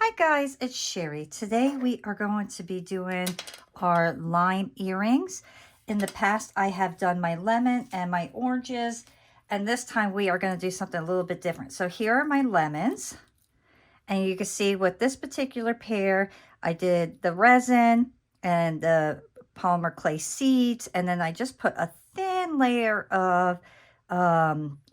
Hi guys, it's Sherry. Today we are going to be doing our lime earrings. In the past I have done my lemon and my oranges, and this time we are going to do something a little bit different. So here are my lemons, and you can see with this particular pair I did the resin and the polymer clay seeds, and then I just put a thin layer of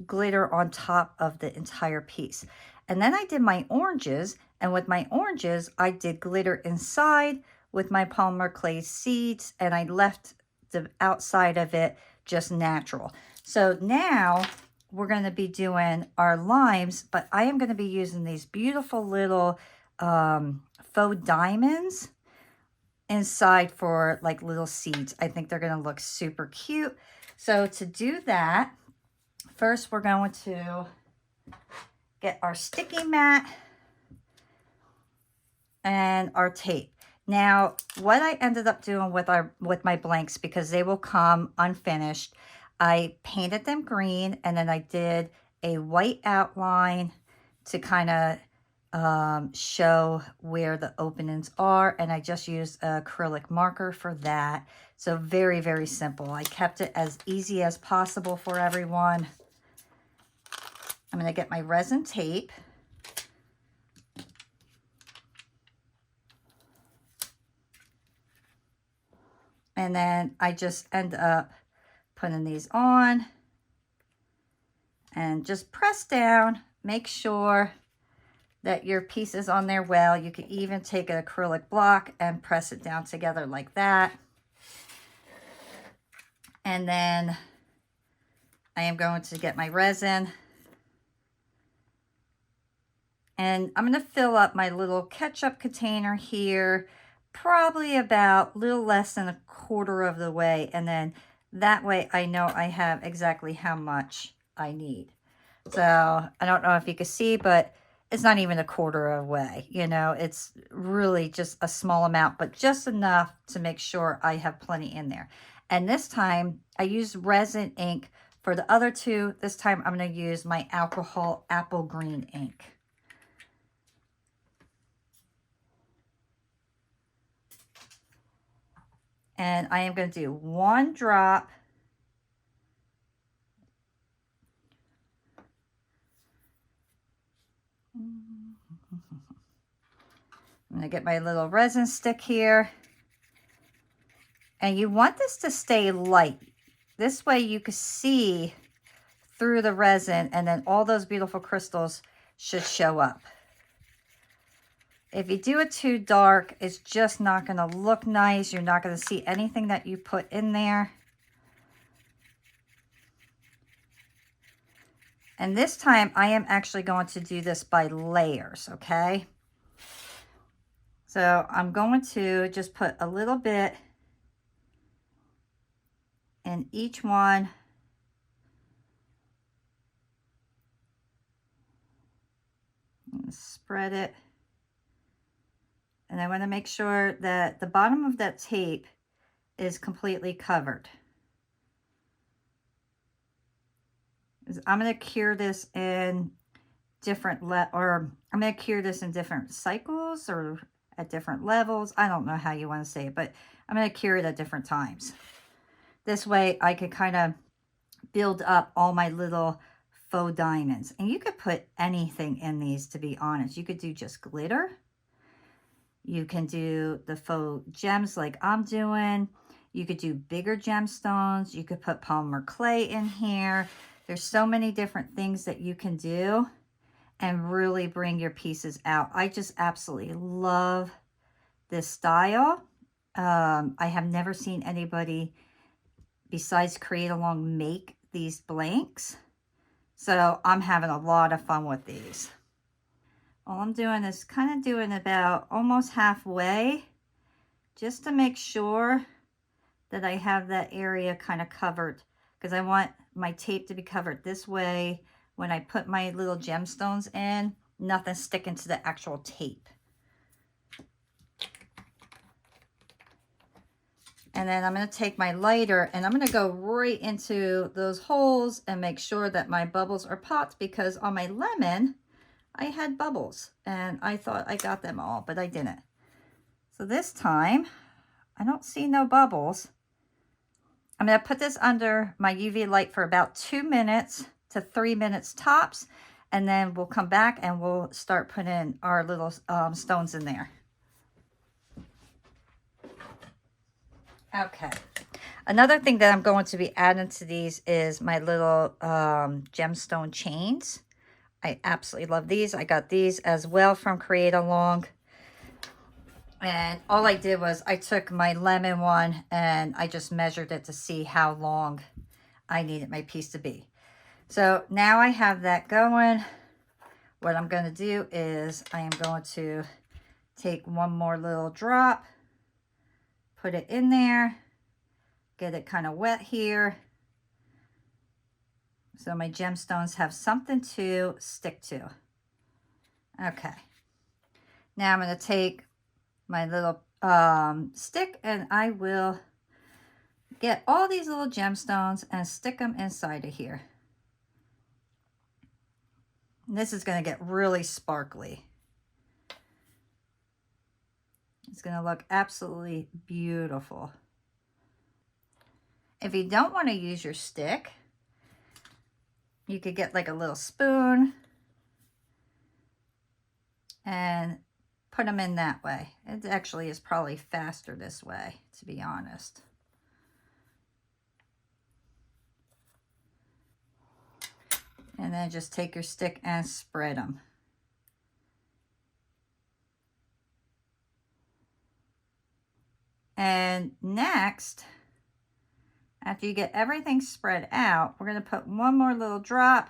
glitter on top of the entire piece. And then I did my oranges, and with my oranges, I did glitter inside with my polymer clay seeds, and I left the outside of it just natural. So now we're going to be doing our limes, but I am going to be using these beautiful little faux diamonds inside for like little seeds. I think they're going to look super cute. So to do that, first we're going to get our sticky mat and our tape. Now, what I ended up doing with my blanks, because they will come unfinished, I painted them green, and then I did a white outline to kind of show where the openings are, and I just used an acrylic marker for that. So very, very simple. I kept it as easy as possible for everyone. I'm going to get my resin tape. And then I just end up putting these on and just press down. Make sure that your piece is on there well. You can even take an acrylic block and press it down together like that. And then I am going to get my resin. And I'm going to fill up my little ketchup container here, probably about a little less than a quarter of the way. And then that way I know I have exactly how much I need. So I don't know if you can see, but it's not even a quarter of the way. You know, it's really just a small amount, but just enough to make sure I have plenty in there. And this time I used resin ink for the other two. This time I'm going to use my alcohol apple green ink. And I am going to do one drop I'm going to get my little resin stick here. And you want this to stay light. This way you can see through the resin, and then all those beautiful crystals should show up. If you do it too dark, it's just not going to look nice. You're not going to see anything that you put in there. And this time I am actually going to do this by layers, okay? So I'm going to just put a little bit in each one. And spread it. And I want to make sure that the bottom of that tape is completely covered. I'm going to cure this in different I'm going to cure this in different cycles or at different levels. I don't know how you want to say it, but I'm going to cure it at different times. This way I can kind of build up all my little faux diamonds. And you could put anything in these, to be honest. You could do just glitter. You can do the faux gems like I'm doing. You could do bigger gemstones. You could put polymer clay in here. There's so many different things that you can do and really bring your pieces out. I just absolutely love this style. I have never seen anybody besides Create Along make these blanks. So I'm having a lot of fun with these. All I'm doing is kind of doing about almost halfway, just to make sure that I have that area kind of covered, because I want my tape to be covered this way. When I put my little gemstones in, nothing sticking to the actual tape. And then I'm going to take my lighter and I'm going to go right into those holes and make sure that my bubbles are popped, because on my lemon, I had bubbles and I thought I got them all, but I didn't. So this time, I don't see no bubbles. I'm going to put this under my UV light for about 2 minutes to 3 minutes tops, and then we'll come back and we'll start putting our little stones in there. Okay. Another thing that I'm going to be adding to these is my little gemstone chains. I absolutely love these. I got these as well from Create Along. And all I did was I took my lemon one and I just measured it to see how long I needed my piece to be. So now I have that going. What I'm going to do is I am going to take one more little drop, put it in there, get it kind of wet here, so my gemstones have something to stick to. Okay. Now I'm going to take my little stick and I will get all these little gemstones and stick them inside of here. And this is going to get really sparkly. It's going to look absolutely beautiful. If you don't want to use your stick, you could get like a little spoon and put them in that way. It actually is probably faster this way, to be honest. And then just take your stick and spread them. And next, after you get everything spread out, we're going to put one more little drop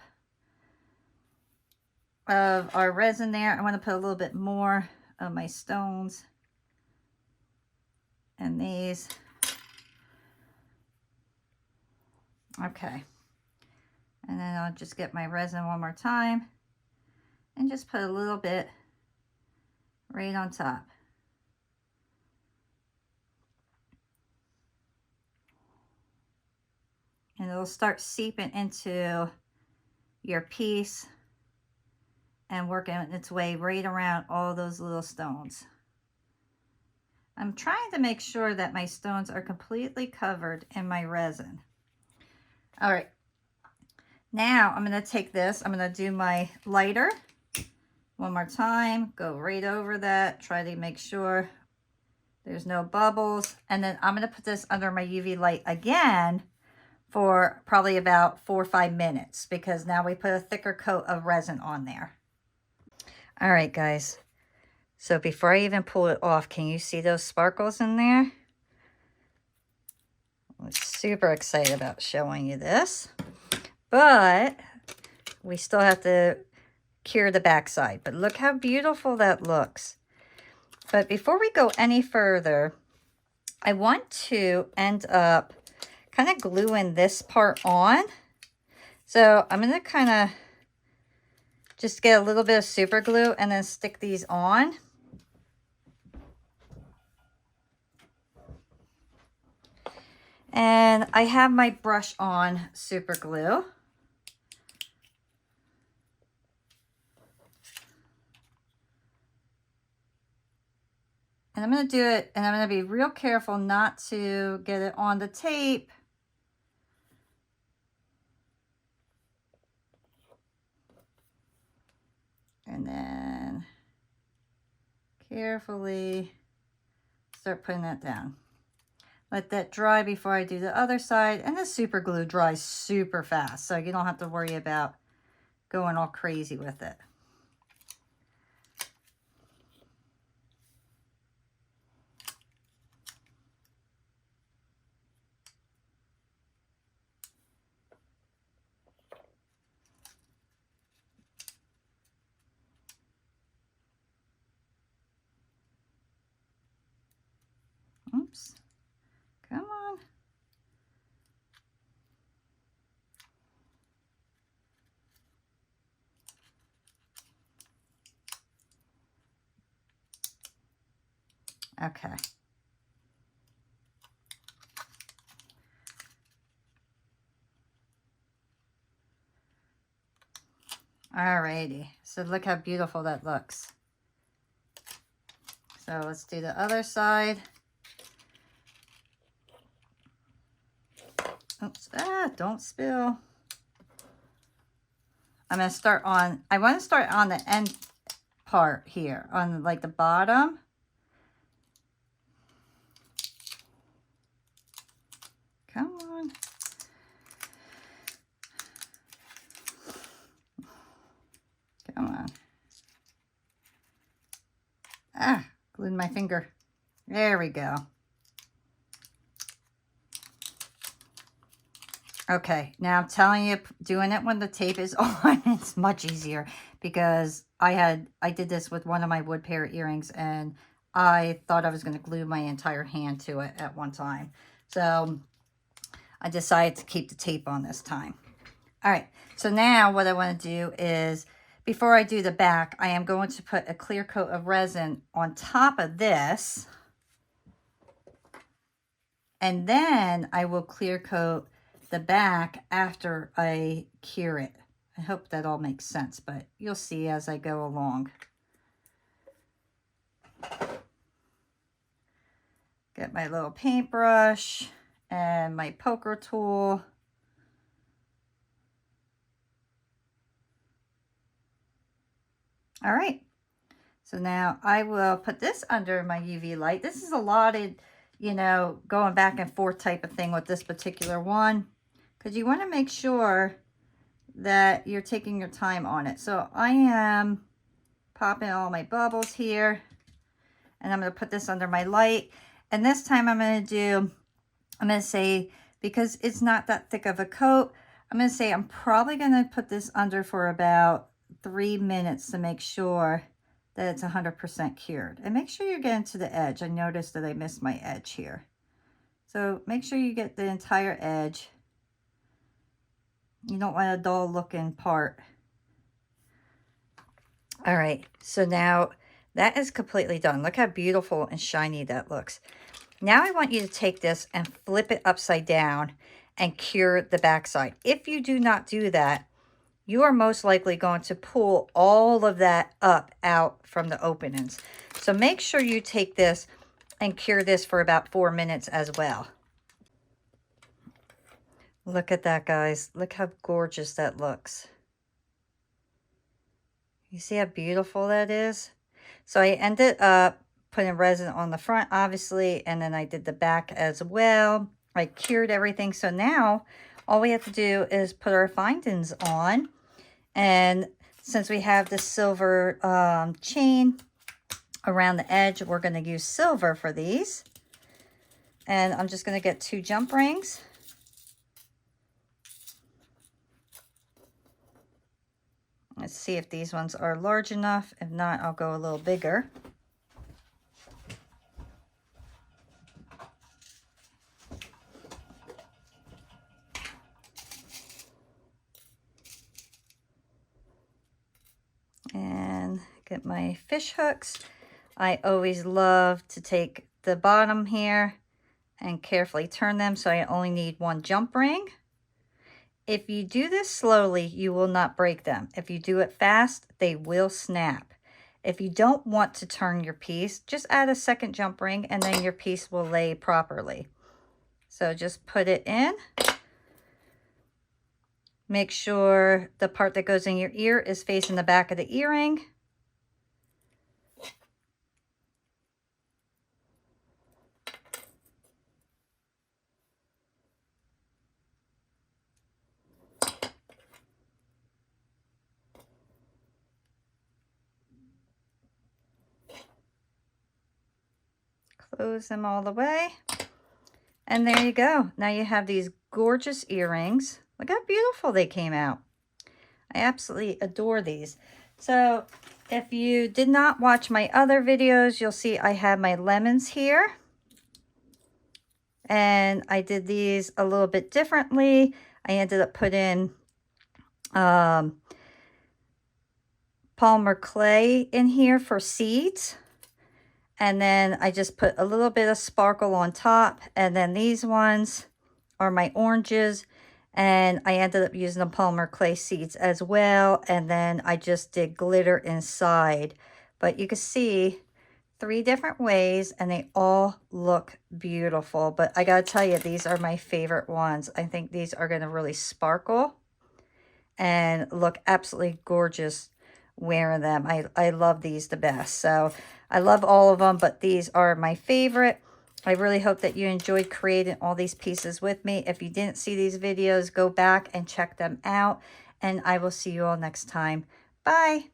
of our resin there. I want to put a little bit more of my stones and these. Okay. And then I'll just get my resin one more time and just put a little bit right on top. And it'll start seeping into your piece and working its way right around all those little stones. I'm trying to make sure that my stones are completely covered in my resin. All right. Now I'm going to take this, I'm going to do my lighter one more time, go right over that, try to make sure there's no bubbles. And then I'm going to put this under my UV light again for probably about 4 or 5 minutes, because now we put a thicker coat of resin on there. All right, guys. So before I even pull it off, can you see those sparkles in there? I'm super excited about showing you this. But we still have to cure the backside. But look how beautiful that looks. But before we go any further, I want to end up kind of gluing this part on. So I'm going to kind of just get a little bit of super glue and then stick these on. And I have my brush on super glue. And I'm going to do it, and I'm going to be real careful not to get it on the tape. And then carefully start putting that down. Let that dry before I do the other side. And the super glue dries super fast, so you don't have to worry about going all crazy with it. Oops. Come on. Okay. Alrighty, so look how beautiful that looks. So let's do the other side. Oops, don't spill. I'm going to start on, I want to start on the end part here, on like the bottom. Come on. Come on. Ah, glued my finger. There we go. Okay, now I'm telling you, doing it when the tape is on, it's much easier because I did this with one of my wood pair earrings and I thought I was going to glue my entire hand to it at one time. So I decided to keep the tape on this time. All right, so now what I want to do is, before I do the back, I am going to put a clear coat of resin on top of this. And then I will clear coat the back after I cure it. I hope that all makes sense, but you'll see as I go along. Get my little paintbrush and my poker tool. All right, so now I will put this under my UV light. This is a lotted, you know, going back and forth type of thing with this particular one, because you want to make sure that you're taking your time on it. So I am popping all my bubbles here, and I'm going to put this under my light. And this time I'm going to say, because it's not that thick of a coat, I'm going to say I'm probably going to put this under for about 3 minutes to make sure that it's 100% cured. And make sure you're getting to the edge. I noticed that I missed my edge here. So make sure you get the entire edge. You don't want a dull looking part. All right, so now that is completely done. Look how beautiful and shiny that looks. Now I want you to take this and flip it upside down and cure the backside. If you do not do that, you are most likely going to pull all of that up out from the openings. So make sure you take this and cure this for about 4 minutes as well. Look at that, guys. Look how gorgeous that looks. You see how beautiful that is? So I ended up putting resin on the front, obviously, and then I did the back as well. I cured everything. So now all we have to do is put our findings on. And since we have the silver chain around the edge, we're going to use silver for these. And I'm just going to get 2 jump rings. Let's see if these ones are large enough. If not, I'll go a little bigger. And get my fish hooks. I always love to take the bottom here and carefully turn them so I only need 1 jump ring. If you do this slowly, you will not break them. If you do it fast, they will snap. If you don't want to turn your piece, just add a 2nd jump ring and then your piece will lay properly. So just put it in. Make sure the part that goes in your ear is facing the back of the earring. Close them all the way. And there you go. Now you have these gorgeous earrings. Look how beautiful they came out. I absolutely adore these. So if you did not watch my other videos, you'll see I have my lemons here. And I did these a little bit differently. I ended up putting polymer clay in here for seeds. And then I just put a little bit of sparkle on top. And then these ones are my oranges. And I ended up using the polymer clay seeds as well. And then I just did glitter inside. But you can see 3 different ways and they all look beautiful. But I gotta tell you, these are my favorite ones. I think these are gonna really sparkle and look absolutely gorgeous wearing them. I love these the best. So I love all of them, but these are my favorite. I really hope that you enjoyed creating all these pieces with me. If you didn't see these videos, go back and check them out. And I will see you all next time. Bye.